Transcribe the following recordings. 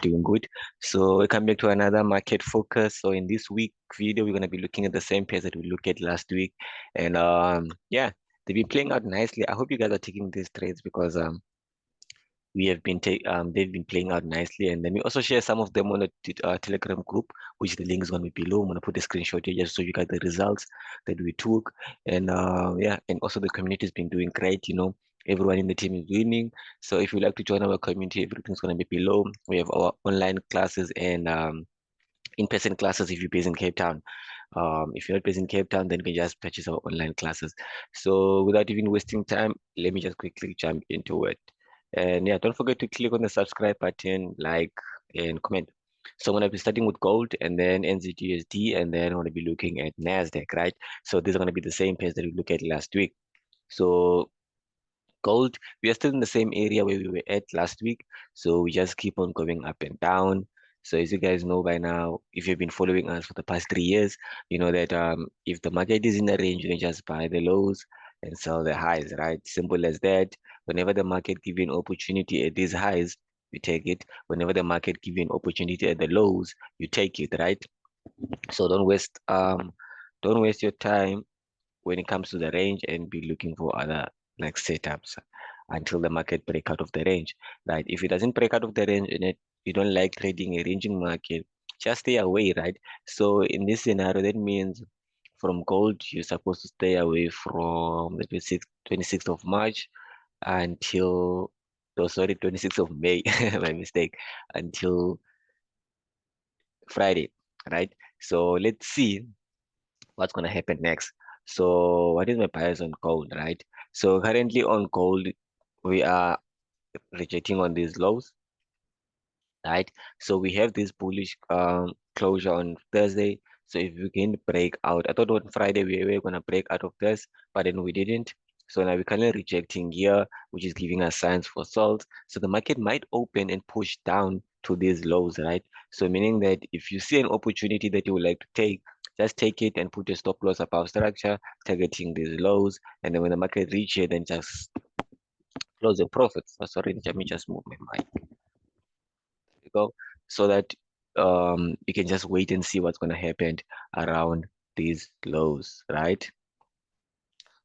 Doing good. So we come back to another market focus. So in this week video, we're going to be looking at the same pairs that we looked at last week. And yeah, they've been playing out nicely. I hope you guys are taking these trades because we have been they've been playing out nicely. And then we also share some of them on the Telegram group, which the link is going to be below. I'm going to put a screenshot here just so you guys the results that we took. And yeah, and also the community has been doing great, everyone in the team is winning. So if you'd like to join our community, everything's going to be below. We have our online classes and in-person classes if you're based in Cape Town. If you're not based in Cape Town, then you can just purchase our online classes. So without even wasting time, let me just quickly jump into it. And yeah, don't forget to click on the subscribe button, like, and comment. So I'm going to be starting with gold and then Nzdusd, and then I'm going to be looking at Nasdaq, right? So these are going to be the same pairs that we looked at last week. So gold, we are still in the same area where we were at last week. So we just keep on going up and down. So as you guys know by now, if you've been following us for the past 3 years, you know that if the market is in the range, you can just buy the lows and sell the highs, right? Simple as that. Whenever the market gives you an opportunity at these highs, you take it. Whenever the market gives you an opportunity at the lows, you take it, right? So don't waste your time when it comes to the range and be looking for other like setups until the market break out of the range, right? If it doesn't break out of the range and you don't like trading a ranging market, just stay away, right? So in this scenario, that means from gold, you're supposed to stay away from the 26th of March until, oh, sorry, 26th of May, my mistake, until Friday, right? So let's see what's going to happen next. So what is my bias on gold, right? So currently on gold, we are rejecting on these lows, right? So we have this bullish closure on Thursday. So if we can break out, I thought on Friday we were going to break out of this, but then we didn't. So now we're kind of rejecting here, which is giving us signs for salt. So the market might open and push down to these lows, right? So meaning that if you see an opportunity that you would like to take, just take it and put a stop loss above structure, targeting these lows. And then when the market reaches, then just close your profits. Oh, sorry, let me just move my mic. There you go. So that you can just wait and see what's going to happen around these lows, right?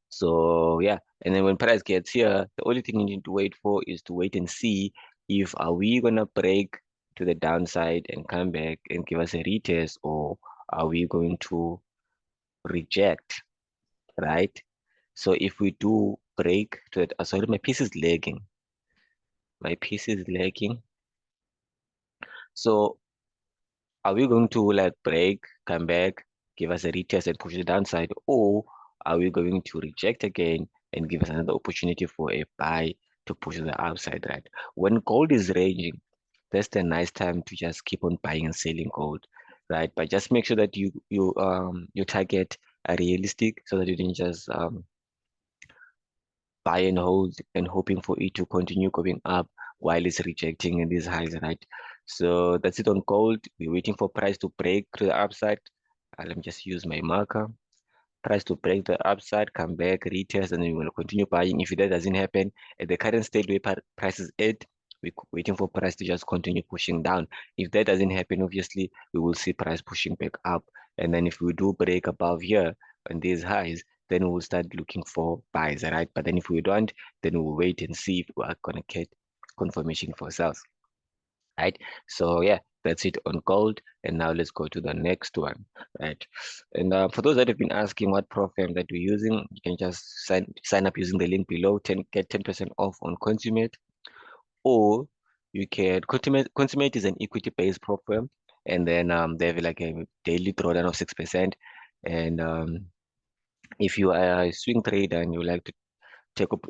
So yeah, and then when price gets here, the only thing you need to wait for is to wait and see if are we gonna break to the downside and come back and give us a retest, or are we going to reject, right? So if we do break to it, sorry, my piece is lagging. My piece is lagging. So are we going to like break, come back, give us a retest and push the downside, or are we going to reject again and give us another opportunity for a buy to push the upside, right? When gold is ranging, that's the nice time to just keep on buying and selling gold, right? But just make sure that your target are realistic so that you didn't just buy and hold and hoping for it to continue going up while it's rejecting in these highs, right? So that's it on gold. We're waiting for price to break to the upside. Let me just use my marker. Price to break the upside, come back, retest, and then we will continue buying. If that doesn't happen at the current state where price is at, we're waiting for price to just continue pushing down. If that doesn't happen, obviously, we will see price pushing back up. And then if we do break above here on these highs, then we'll start looking for buys, right? But then if we don't, then we'll wait and see if we are going to get confirmation for sales, right? So yeah, that's it on gold. And now let's go to the next one, right? And for those that have been asking what program that we're using, you can just sign up using the link below, get 10% off on Consummate, or you can Consummate is an equity-based program, and then they have like a daily drawdown of 6%. And if you are a swing trader and you like to take up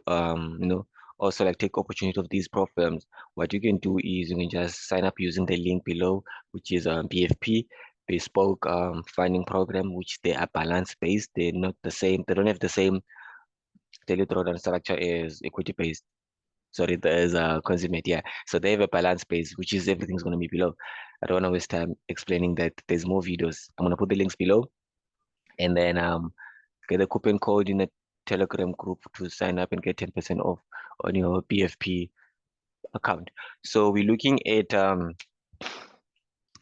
also like take opportunity of these programs, what you can do is you can just sign up using the link below, which is BFP, bespoke funding program, which they are balance based. They're not the same, they don't have the same daily drawdown structure as equity based. Sorry, there's a consummate, yeah. So they have a balance base, which is everything's gonna be below. I don't want to waste time explaining that. There's more videos. I'm gonna put the links below, and then get a coupon code in the Telegram group to sign up and get 10% off on your BFP account. So we're looking at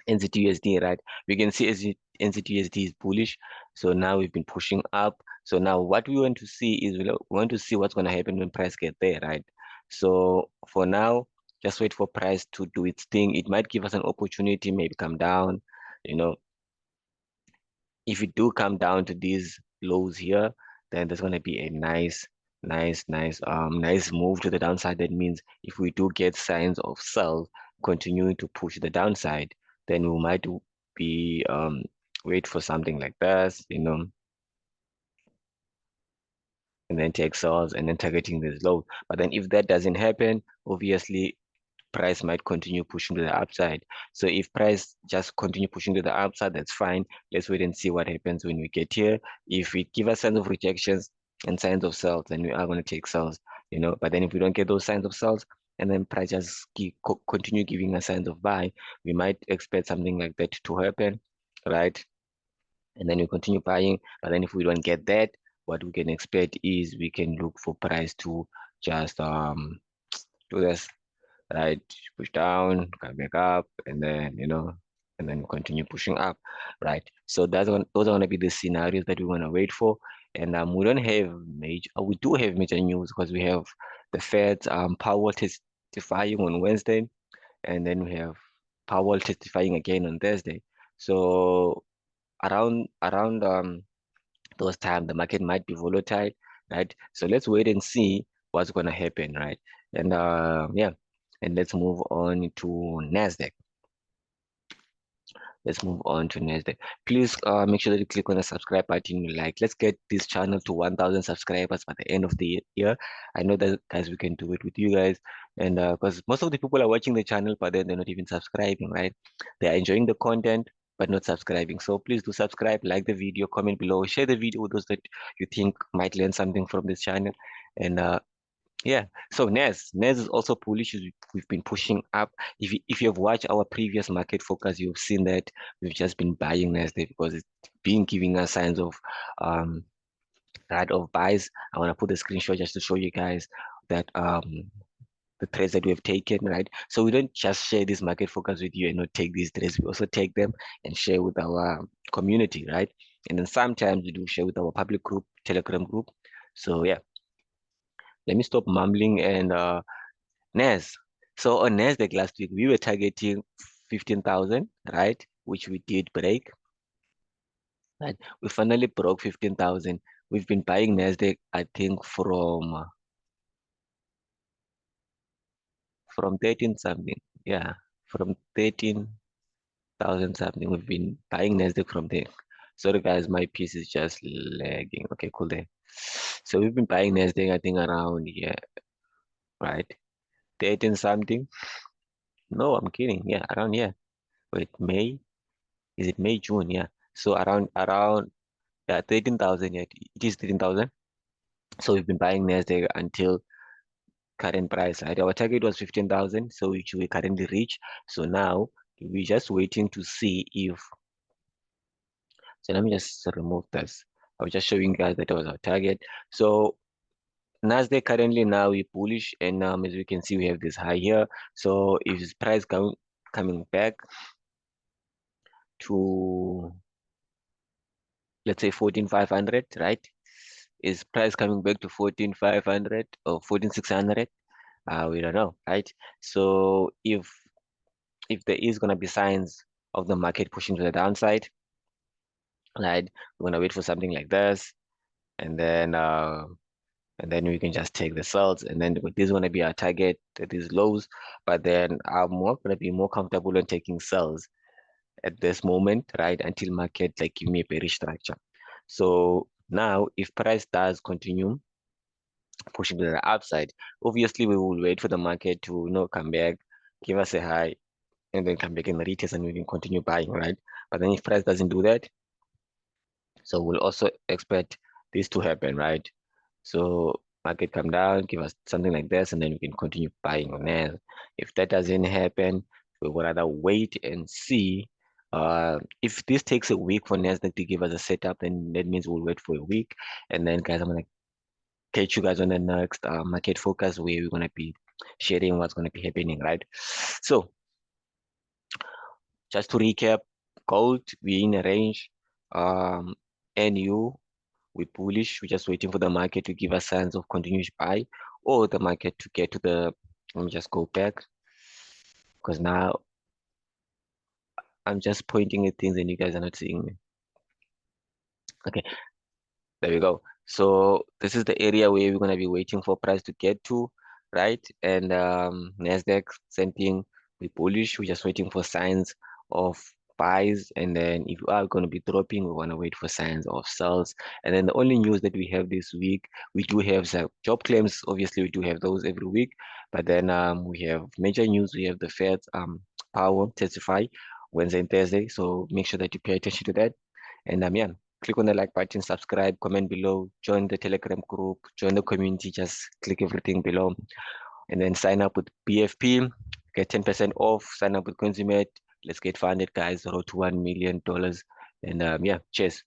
NZUSD, right? We can see NZUSD is bullish. So now we've been pushing up. So now what we want to see is we want to see what's going to happen when price get there, right? So for now, just wait for price to do its thing. It might give us an opportunity, maybe come down. You know, if it do come down to these lows here, then there's going to be a nice move to the downside. That means if we do get signs of sell continuing to push the downside, then we might be wait for something like this, and then take sells and then targeting this low. But then if that doesn't happen, obviously price might continue pushing to the upside. So if price just continue pushing to the upside, that's fine. Let's wait and see what happens when we get here. If it give us signs of rejections and signs of sells, then we are going to take sells, But then if we don't get those signs of sells, and then price just continue giving us signs of buy, we might expect something like that to happen, right? And then we continue buying. But then if we don't get that, what we can expect is we can look for price to just do this, right? Push down, come back up, and then and then continue pushing up, right? So those are gonna be the scenarios that we wanna wait for. And we don't have major, we do have major news because we have the Fed's Powell testifying on Wednesday, and then we have Powell testifying again on Thursday. So around those times the market might be volatile, right? So let's wait and see what's gonna happen, right? And yeah, and let's move on to Nasdaq. Let's move on to Nasdaq. Please make sure that you click on the subscribe button. Let's get this channel to 1,000 subscribers by the end of the year. I know that, guys, we can do it with you guys. And because most of the people are watching the channel, but then they're not even subscribing, right? They're enjoying the content, but not subscribing. So please do subscribe, like the video, comment below, share the video with those that you think might learn something from this channel. And yeah, so Nes is also bullish. We've been pushing up. If you have watched our previous market focus, you've seen that we've just been buying Nasdaq because it's been giving us signs of um right of buys. I want to put the screenshot just to show you guys that the trades that we have taken, right? So we don't just share this market focus with you and not take these trades. We also take them and share with our community, right? And then sometimes we do share with our public group, Telegram group. So yeah, let me stop mumbling and Nes. So on Nasdaq last week, we were targeting 15,000, right? Which we did break. Right? We finally broke 15,000. We've been buying Nasdaq, I think, from 13 something. Yeah, from 13,000 something. We've been buying Nasdaq from there. Sorry guys, my piece is just lagging. Okay, cool there. So we've been buying Nasdaq, I think around here, right? 13 something. No, I'm kidding. Yeah, around here. Wait, May? Is it May, June? Yeah. So around yeah, 13,000. Yeah, it is 13,000. So we've been buying Nasdaq until current price, right? Our target was 15,000, so which we currently reach. So now we're just waiting to see if. So let me just remove this. I was just showing you guys that was our target. So Nasdaq currently now we bullish, and as we can see, we have this high here. So if this price coming back to, let's say, 14,500, right? Is price coming back to 14,500 or 14,600? We don't know, right? So if there is gonna be signs of the market pushing to the downside, right, we're gonna wait for something like this, and then we can just take the sells, and then this is gonna be our target at these lows. But then I'm more gonna be more comfortable in taking sells at this moment, right, until market like give me a bearish structure. So now if price does continue pushing to the upside, obviously we will wait for the market to come back, give us a high, and then come back in the retest, and we can continue buying, right? But then if price doesn't do that, so we'll also expect this to happen, right? So market come down, give us something like this, and then we can continue buying on it. If that doesn't happen, we will rather wait and see. If this takes a week for Nasdaq to give us a setup, then that means we'll wait for a week. And then, guys, I'm gonna catch you guys on the next market focus where we're gonna be sharing what's gonna be happening, right? So just to recap, gold, we're in a range. NU, we're bullish. We're just waiting for the market to give us signs of continuous buy or the market to get to the, let me just go back because now I'm just pointing at things and you guys are not seeing me. Okay, there we go. So this is the area where we're gonna be waiting for price to get to, right? And Nasdaq, same thing. We bullish. We're just waiting for signs of buys, and then if you are going to be dropping, we want to wait for signs of sells. And then the only news that we have this week, we do have some job claims. Obviously, we do have those every week, but then we have major news. We have the Fed power testify Wednesday and Thursday. So make sure that you pay attention to that. And yeah, click on the like button, subscribe, comment below, join the Telegram group, join the community, just click everything below. And then sign up with BFP, get 10% off, sign up with Consummate. Let's get funded, guys, road to $1 million. And yeah, cheers.